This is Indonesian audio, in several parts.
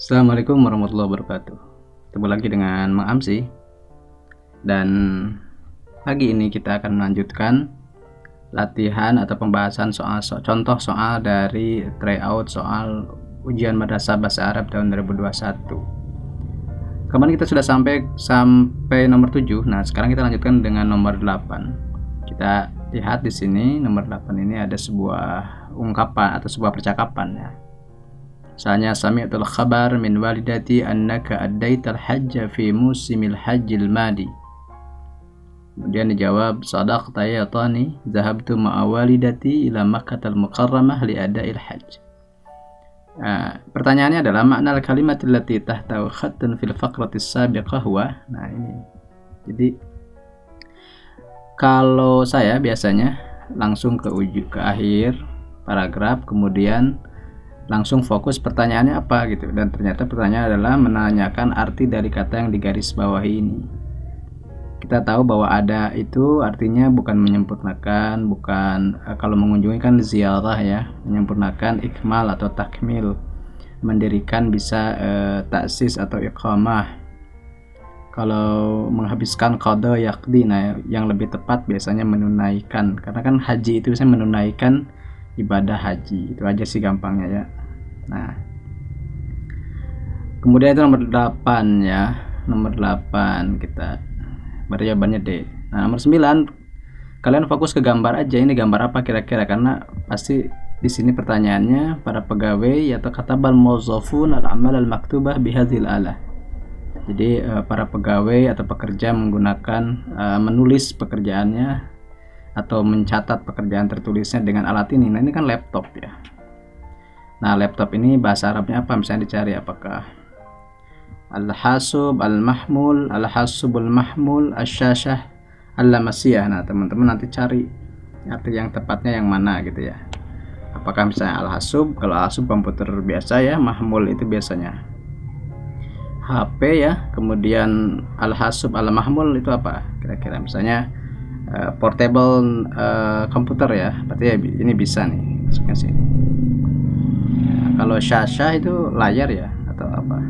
Assalamualaikum warahmatullahi wabarakatuh. Ketemu lagi dengan Mang Amsi. Dan pagi ini kita akan melanjutkan latihan atau pembahasan contoh soal dari tryout soal ujian Madrasah Bahasa Arab tahun 2021. Kemarin kita sudah sampai nomor 7. Nah, sekarang kita lanjutkan dengan nomor 8. Kita lihat di sini nomor 8 ini ada sebuah ungkapan atau sebuah percakapan ya. Misalnya sami'tul khabar min walidati annaka addaital hajja fi musimil hajjil madi. Kemudian dijawab sadaqta ya tani zahabtu ma'a walidati ila Makkatal Mukarramah li ada'il hajj. Pertanyaannya adalah makna kalimat allati tahtahu khattun fil faqratis sabiqah huwa. Nah, ini. Jadi kalau saya biasanya langsung ke akhir paragraf, kemudian langsung fokus pertanyaannya apa gitu, dan ternyata pertanyaan adalah menanyakan arti dari kata yang digaris bawahi ini. Kita tahu bahwa ada itu artinya bukan menyempurnakan, bukan kalau mengunjungi kan ziarah ya, menyempurnakan, ikmal atau takmil, mendirikan bisa taksis atau iqamah. Kalau menghabiskan qada yaqdi, nah yang lebih tepat biasanya menunaikan, karena kan haji itu bisa menunaikan ibadah haji. Itu aja sih gampangnya ya. Nah, kemudian itu nomor 8 ya. Nomor 8 kita berarti jawabannya D. Nah, nomor 9 kalian fokus ke gambar aja. Ini gambar apa kira-kira, karena pasti di sini pertanyaannya para pegawai atau katabal mauzzafun al-amal al-maktubah bihadzil alah. Jadi para pegawai atau pekerja menggunakan menulis pekerjaannya atau mencatat pekerjaan tertulisnya dengan alat ini. Nah, ini kan laptop ya. Nah, laptop ini bahasa Arabnya apa? Misalnya dicari apakah al-hasub, al-mahmul, al-hasubul mahmul, asyashah, al-lamasiyah. Nah, teman-teman nanti cari arti yang tepatnya yang mana gitu ya. Apakah misalnya al-hasub, kalau al-hasub komputer biasa ya, mahmul itu biasanya HP ya, kemudian al-hasub, al-mahmul itu apa? Kira-kira misalnya portable komputer ya, berarti ya ini bisa nih masuknya sini. Kalau syashah itu layar ya atau apa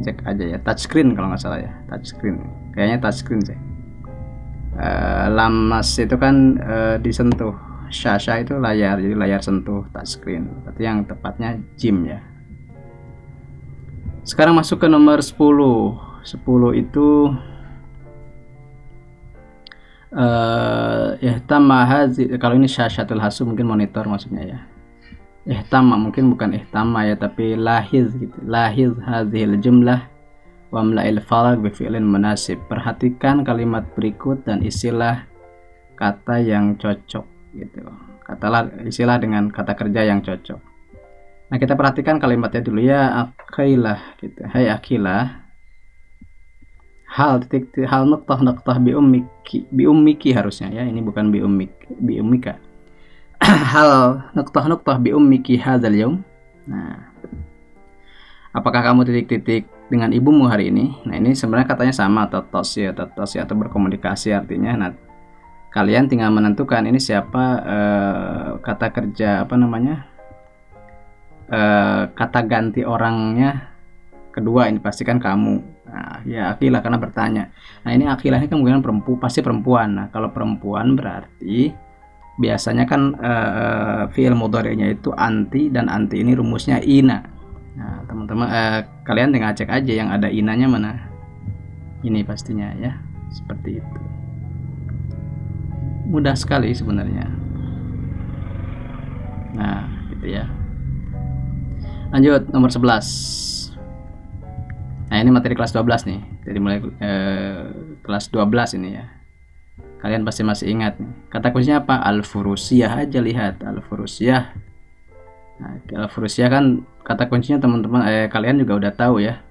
cek aja ya, touchscreen kalau nggak salah ya, touchscreen kayaknya touchscreen sih. Lamas itu kan disentuh, syashah itu layar, jadi layar sentuh, touchscreen, berarti yang tepatnya jim ya. Sekarang masuk ke nomor 10 itu kalau ini syashatul hasub mungkin monitor maksudnya ya. Ihtama mungkin bukan ihtama ya, tapi lahiz gitu. Lahiz hadhil jumlah wa mla'il farag bi fi'lin munasib. Perhatikan kalimat berikut dan isilah kata yang cocok gitu. Isilah dengan kata kerja yang cocok. Nah, kita perhatikan kalimatnya dulu ya. Akilah gitu. Hai akilah. Hal nuqtah bi ummiki harusnya ya. Ini bukan bi ummika. Hal nuqtah bi ummiki hadzal yaum. Nah, apakah kamu titik-titik dengan ibumu hari ini? Nah, ini sebenarnya katanya sama, tatasya atau berkomunikasi artinya. Nah, kalian tinggal menentukan ini siapa kata kerja apa namanya? Kata ganti orangnya kedua ini pastikan kamu. Nah, ya akilah karena bertanya. Nah, ini akilah ini kemungkinan pasti perempuan. Nah, kalau perempuan berarti biasanya kan fi'il mudhari'nya itu anti, dan anti ini rumusnya ina. Nah, teman-teman kalian tinggal cek aja yang ada inanya mana. Ini pastinya ya, seperti itu. Mudah sekali sebenarnya. Nah, gitu ya. Lanjut nomor 11. Nah, ini materi kelas 12 nih. Jadi mulai kelas 12 ini ya. Kalian pasti masih ingat nih. Kata kuncinya apa? Al-furusiyah aja, lihat Al-furusiyah. Nah, Al-furusiyah kan kata kuncinya teman-teman kalian juga udah tahu ya.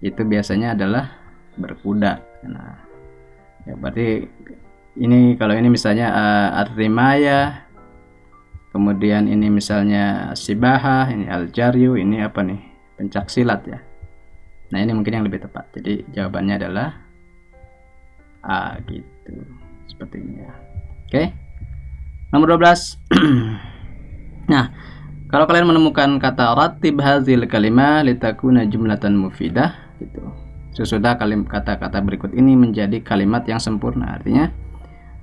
Itu biasanya adalah berkuda. Nah, ya berarti ini kalau ini misalnya ar-rimaya. Kemudian ini misalnya sibahah, ini al-jaryu, ini apa nih? Pencak silat ya. Nah, ini mungkin yang lebih tepat. Jadi jawabannya adalah A gitu. Seperti ini ya. Oke. Nomor 12. Nah, Kalau kalian menemukan kata ratib hazil kalimah litakuna jumlatan mufidah gitu. Sesudah kata-kata berikut ini menjadi kalimat yang sempurna. Artinya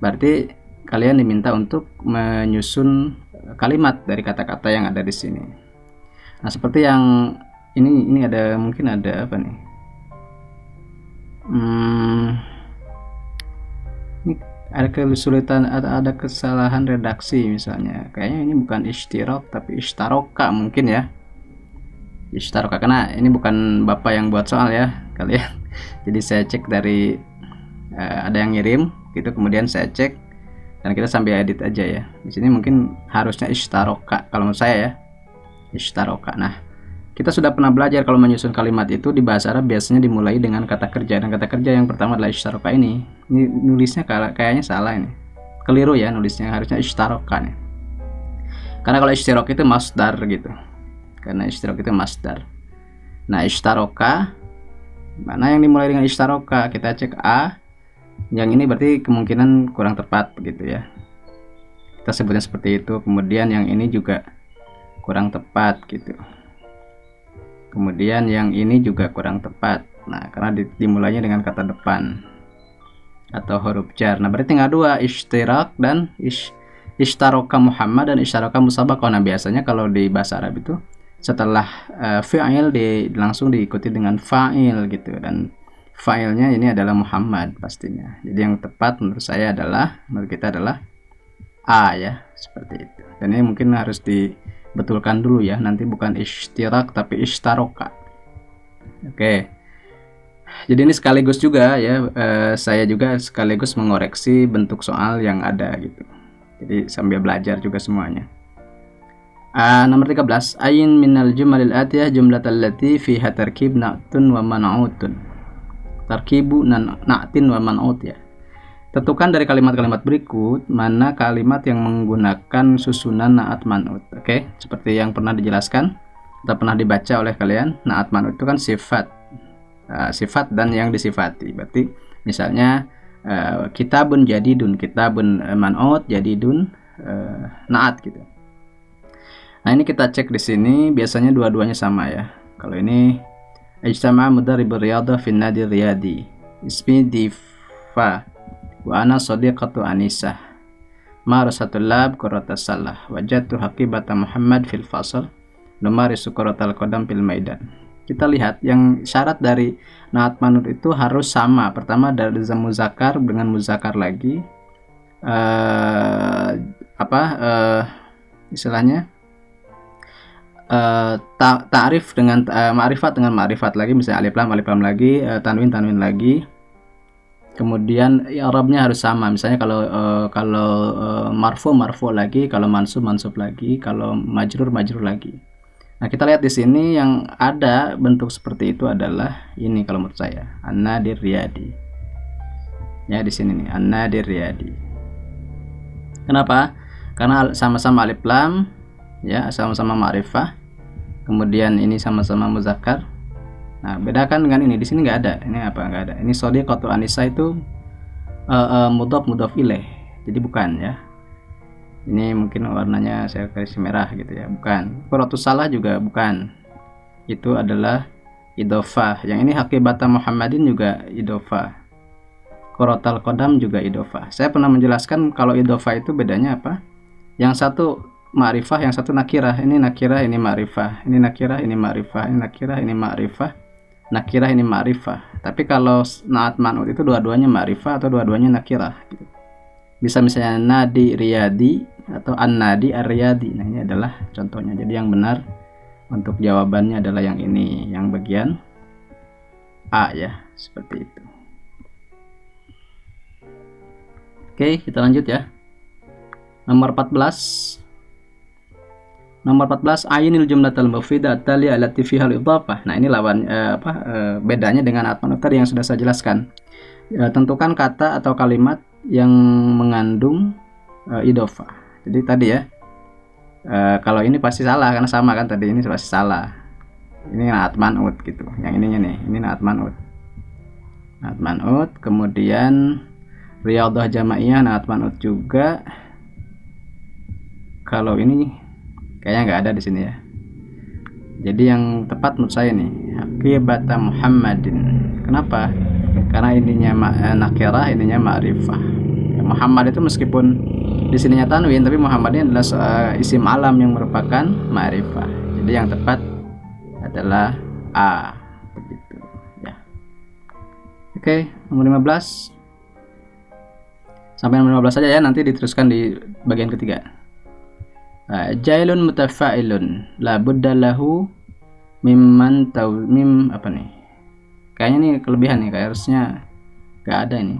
berarti kalian diminta untuk menyusun kalimat dari kata-kata yang ada di sini. Nah, seperti yang ini ada mungkin ada apa nih? Ini ada kesulitan, ada kesalahan redaksi misalnya. Kayaknya ini bukan ishtirok tapi ishtaroka mungkin ya. Ishtaroka, karena ini bukan bapak yang buat soal ya kalian. Jadi saya cek dari ada yang ngirim gitu, kemudian saya cek dan kita sambil edit aja ya. Di sini mungkin harusnya ishtaroka kalau menurut saya ya. Ishtaroka. Nah, kita sudah pernah belajar kalau menyusun kalimat itu di bahasa Arab biasanya dimulai dengan kata kerja, dan kata kerja yang pertama adalah ishtaroka ini. Ini nulisnya kayaknya salah ini. Keliru ya nulisnya, harusnya ishtaroka nih. Karena kalau ishtirok itu masdar gitu. Karena ishtirok itu masdar. Nah, ishtaroka mana yang dimulai dengan ishtaroka? Kita cek A. Yang ini berarti kemungkinan kurang tepat begitu ya. Kita sebutnya seperti itu. Kemudian yang ini juga kurang tepat gitu. Kemudian yang ini juga kurang tepat. Nah, karena dimulainya dengan kata depan atau huruf jar. Nah, berarti tinggal dua, ishtirak dan ishtaroka Muhammad dan ishtaroka musabaqah. Nah, biasanya kalau di bahasa Arab itu setelah fi'il langsung diikuti dengan fa'il gitu, dan fa'ilnya ini adalah Muhammad pastinya. Jadi yang tepat menurut kita adalah A ya, seperti itu. Dan ini mungkin harus dibetulkan dulu ya, nanti bukan ishtirak tapi ishtaroka. Oke. Jadi ini sekaligus juga ya, saya juga sekaligus mengoreksi bentuk soal yang ada gitu. Jadi sambil belajar juga semuanya. Nomor 13, ayin minal jumalil atiyah jumlatal lati fiha tarkib na'tun wa man'utun. Tarkibu na'tin wa man'ut ya. Tentukan dari kalimat-kalimat berikut mana kalimat yang menggunakan susunan na'at man'ut. Oke, seperti yang pernah dijelaskan atau pernah dibaca oleh kalian, na'at man'ut itu kan sifat. Sifat dan yang disifati. Berarti misalnya kitabun jadidun, kitabun man'ut jadidun na'at gitu. Nah, ini kita cek di sini, biasanya dua-duanya sama ya. Kalau ini ijtama mudarribur riyadhah fi nadi riyadi. Ismi Difa wa ana sadiqatu Anisah. Marasatul lab qurratas salah. Wajadtu haqibata Muhammad fil fasal. Numarisu qurratal qadam fil maidan. Kita lihat yang syarat dari na'at man'ut itu harus sama. Pertama dari zam muzakkar dengan muzakkar lagi. Istilahnya ta'rif dengan ma'rifat dengan ma'rifat lagi, misalnya alif lam lagi, tanwin lagi. Kemudian i'rabnya harus sama, misalnya kalau marfu lagi, kalau mansub lagi, kalau majrur lagi. Nah, kita lihat di sini yang ada bentuk seperti itu adalah ini kalau menurut saya, an-nadir riyadi. Ya, di sini nih, an-nadir riyadi. Kenapa? Karena sama-sama alif lam ya, sama-sama ma'rifah. Kemudian ini sama-sama muzakkar. Nah, bedakan dengan ini, di sini nggak ada. Ini apa? Nggak ada. Ini shadiqatu Anisah itu mudhaf ilaih. Jadi bukan ya. Ini mungkin warnanya saya kasih merah gitu ya. Bukan. Qurratus salah juga bukan. Itu adalah idhofah. Yang ini haqibata Muhammadin juga idhofah. Qurratal qadam juga idhofah. Saya pernah menjelaskan kalau idhofah itu bedanya apa? Yang satu ma'rifah, yang satu nakirah. Ini nakirah, ini ma'rifah. Ini nakirah, ini ma'rifah. Ini nakirah, ini ma'rifah. Nakirah, ini ma'rifah. Tapi kalau na'at man'ut itu dua-duanya ma'rifah atau dua-duanya nakirah gitu. Bisa misalnya nadi riyadi atau an-nadi ar-riyadi. Nah, ini adalah contohnya. Jadi yang benar untuk jawabannya adalah yang ini, yang bagian A ya, seperti itu. Oke, kita lanjut ya. Nomor 14, ainil jumlatal mufidah tali allati fiha al-idhafah. Nah, ini lawan bedanya dengan na'at man'ut tadi yang sudah saya jelaskan. Tentukan kata atau kalimat yang mengandung idhafah. Jadi tadi ya, kalau ini pasti salah karena sama kan tadi, ini pasti salah. Ini na'at man'ut gitu. Yang ininya nih, ini na'at man'ut. Na'at man'ut, kemudian riyadhah jamaiyah na'at man'ut juga. Kalau ini Kayaknya nggak ada di sini ya. Jadi yang tepat menurut saya nih, aqibata Muhammadin. Kenapa? Karena ininya nakirah, ininya ma'rifah. Ya, Muhammad itu meskipun di sininya tanwin, tapi Muhammad ini adalah isim alam yang merupakan ma'rifah. Jadi yang tepat adalah A. Begitu ya. Oke, nomor 15. Sampai nomor 15 saja ya, nanti diteruskan di bagian ketiga. Jailun mutafa'ilun la budda lahu mimman mim apa nih? Kayaknya nih kelebihan nih, kayak harusnya gak ada ini.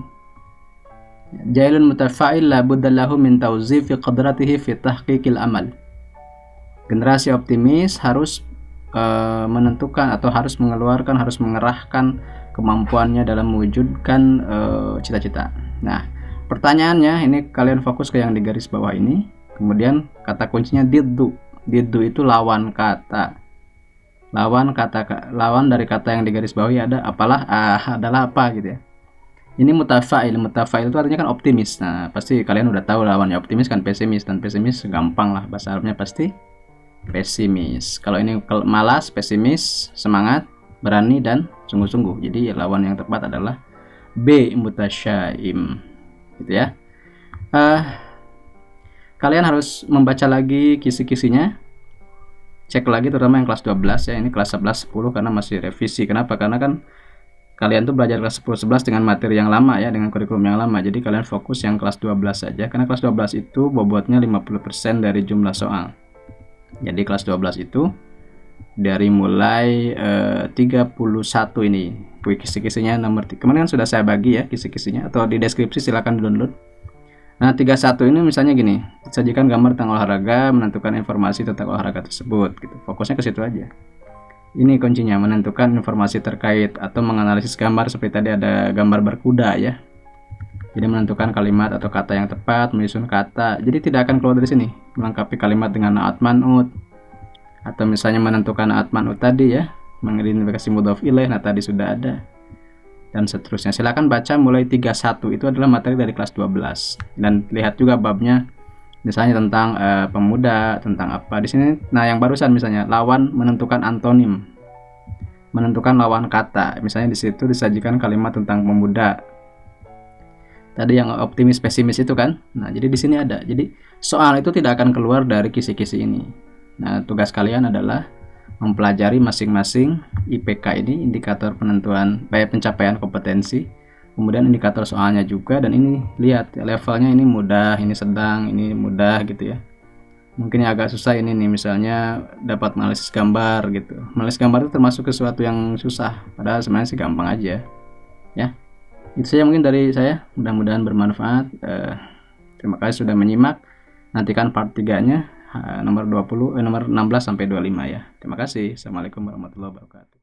Jailun mutafa'il la budda lahu min tawzifi qadratihi fi tahqiqil amal. Generasi optimis harus menentukan atau harus mengeluarkan, harus mengerahkan kemampuannya dalam mewujudkan cita-cita. Nah, pertanyaannya ini kalian fokus ke yang di garis bawah ini. Kemudian kata kuncinya diddu. Diddu itu lawan kata. Lawan dari kata yang di garis bawah ada adalah apa gitu ya. Ini mutafa'il. Mutafa'il itu artinya kan optimis. Nah, pasti kalian udah tahu lawannya optimis kan pesimis, dan pesimis gampang lah, bahasa Arabnya pasti pesimis. Kalau ini malas, pesimis, semangat, berani, dan sungguh-sungguh. Jadi lawan yang tepat adalah B, mutasyaim. Gitu ya. Kalian harus membaca lagi kisi-kisinya, cek lagi terutama yang kelas 12 ya. Ini kelas 11 10 karena masih revisi. Kenapa? Karena kan kalian tuh belajar kelas 10 11 dengan materi yang lama ya, dengan kurikulum yang lama. Jadi kalian fokus yang kelas 12 saja, karena kelas 12 itu bobotnya 50% dari jumlah soal. Jadi kelas 12 itu dari mulai 31 ini kisi-kisinya nomor 3. Kemarin kan sudah saya bagi ya kisi-kisinya, atau di deskripsi silahkan download. Nah, 31 ini misalnya gini, sajikan gambar tentang olahraga, menentukan informasi tentang olahraga tersebut gitu. Fokusnya ke situ aja. Ini kuncinya, menentukan informasi terkait atau menganalisis gambar, seperti tadi ada gambar berkuda ya. Jadi menentukan kalimat atau kata yang tepat, menyusun kata. Jadi tidak akan keluar dari sini. Melengkapi kalimat dengan naat man'ut, atau misalnya menentukan naat man'ut tadi ya, mengidentifikasi mudhof ilaih, nah tadi sudah ada, dan seterusnya. Silakan baca mulai 31, itu adalah materi dari kelas 12. Dan lihat juga babnya, misalnya tentang pemuda, tentang apa di sini. Nah, yang barusan misalnya lawan, menentukan antonim, menentukan lawan kata. Misalnya di situ disajikan kalimat tentang pemuda. Tadi yang optimis pesimis itu kan. Nah, jadi di sini ada. Jadi soal itu tidak akan keluar dari kisi-kisi ini. Nah, tugas kalian adalah mempelajari masing-masing IPK ini, indikator penentuan pencapaian kompetensi, kemudian indikator soalnya juga, dan ini lihat levelnya, ini mudah, ini sedang, ini mudah gitu ya. Mungkin yang agak susah ini nih, misalnya dapat analisis gambar gitu. Analisis gambar itu termasuk sesuatu yang susah, padahal sebenarnya sih gampang aja ya. Itu saja mungkin dari saya, mudah-mudahan bermanfaat. Terima kasih sudah menyimak. Nantikan part 3-nya nomor 16 sampai 25 ya. Terima kasih. Assalamualaikum warahmatullahi wabarakatuh.